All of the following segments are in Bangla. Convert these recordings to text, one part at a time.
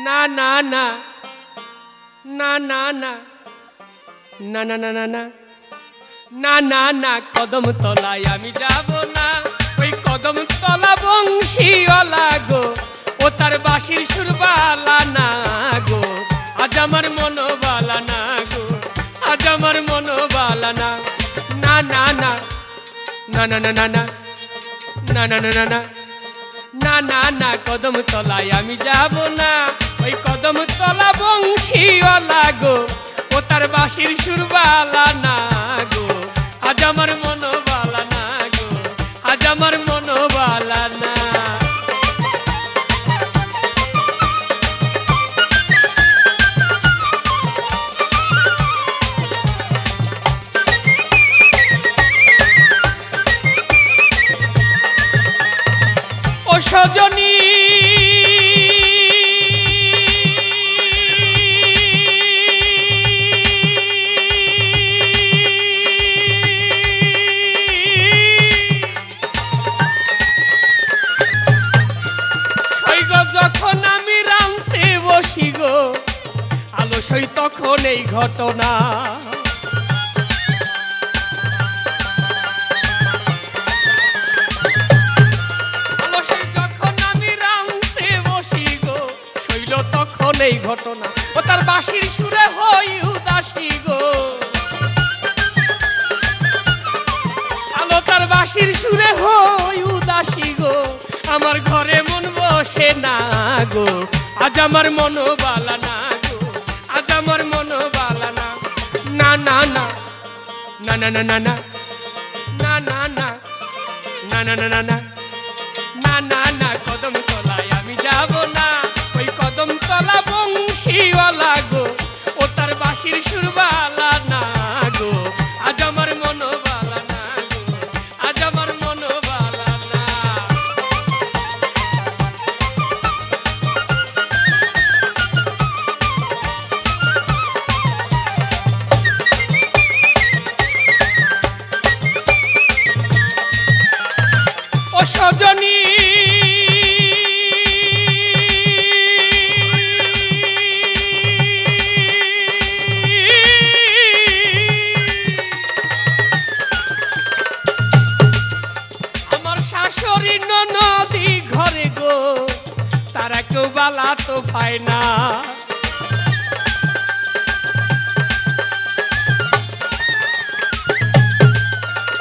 না না না না না না না না না না না না না না কদম তলায় আমি যাব না। ওই কদম তলা বংশীওয়ালা গো, ও তার বাঁশির সুর বালা না গো। আজ আমার মন বালা না গো, আজ আমার মন বালা না। না না না না না না না না না না না না না না না কদম তলায় আমি যাব না। ওই কদম তলা বংশীওয়ালা গো, ও তার বাঁশির সুর বালা না গো। আজ আমার মন বালা না গো, আজ আমার মন বালা না। ও সজনী যখন আমি রামতে বসি গো, আলস্যই তখন এই ঘটনা। আলস্যই যখন আমি রামতে বসি গো, শৈল তখন এই ঘটনা। ও তার বাঁশির সুরে হই উদাসী গো, আলো তার বাঁশির সুরে হই উদাসী গো। আমার ঘরে মন বসে না গো, আজ আমার মন বালা না গো, আজ আমার মন বালা না। না না না না না না না না না না না না না না না না না না না কদম তলায় আমি যাব না। ওই কদম তলা বংশীওয়ালা গো, ও তার বাঁশির সুর বালা না গো। আজ আমার মন বালা না গো, আজ আমার মন বালা না। ও সজনী আমার শাশুড়ি ননদি ঘরে গো, তারা কেউ বালা তো পায় না।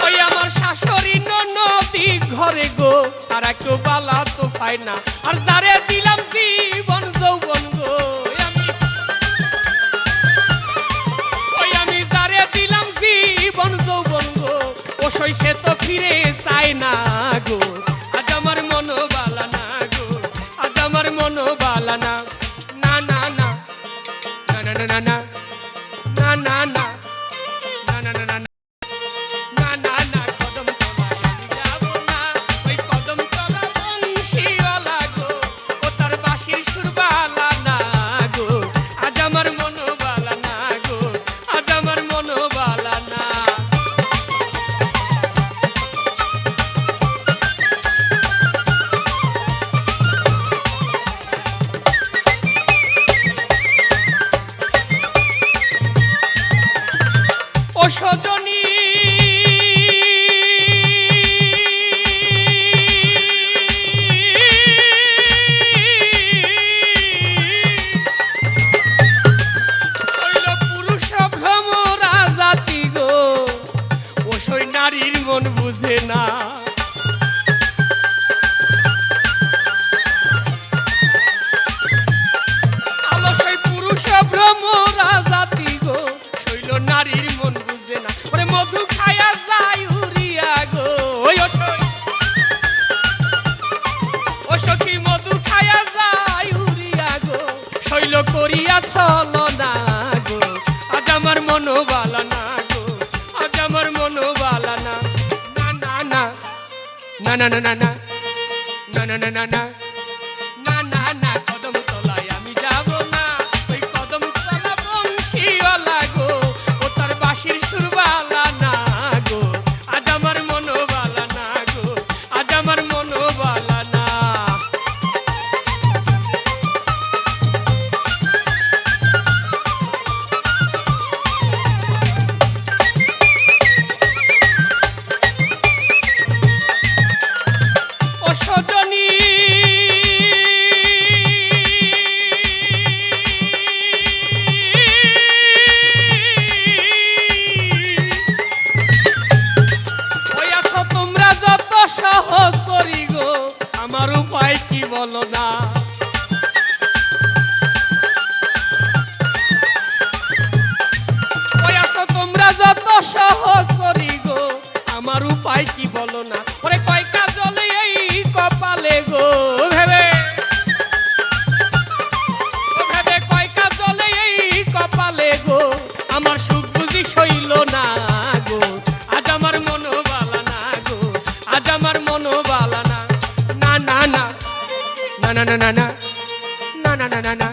ওই আমার শাশুড়ি ননদি ঘরে গো, তারা কেউ বালা তো পায় না। আর যারে দিলাম জীবন যৌবন গো, আমি যারে দিলাম জীবন যৌবন গো, ও সে তো ফিরে চায় না গো। আজ আমার মন বালা না গো, আজ আমার মন বালা না। না না না না না না না না না না না না না না না না না কদম তলায় আমি যাব না। ওই কদম তলা বংশীওয়ালা গো, ও তার বাঁশির সুর বালা না গো। আজ আমার মন বালা না গো, আজ আমার মন বালা না। ও সজনী হইল পুরুষ ভ্রমরা জাতি গো, ও সই নারীর মন বুঝে না। আলস্যই পুরুষ ভ্রমরা জাতি গো, শৈল নারীর মন বুঝে না। ওরে মধু খায়া যায় উড়িয়া গো, ও সখী মধু খায়া যায় উড়িয়া গো, শৈল করিয়া ছল না গো। আজ আমার মন বালা না গো, আজ আমার মন বালা না। না না না না না না না না না না না না না না না কদম তলায় আমি যাব না। ওই কদম তলা বংশীওয়ালা গো, ও তার বাঁশির সুর বালা না গো। আজ আমার মন বালা না গো, আজ আমার মন বালা না। ওই আছো তোমরা যত সহচরী গো, আমার উপায় কি বলো না, ওরে কয় কাজলে এই কপালে গো, ভেবে কয় কাজলে এই কপালে গো, আমার সুখ বুঝি সইল না গো, আজ আমার মনো বালা না গো, আজ আমার মনো বালা না, না না না না না না না না না না না না।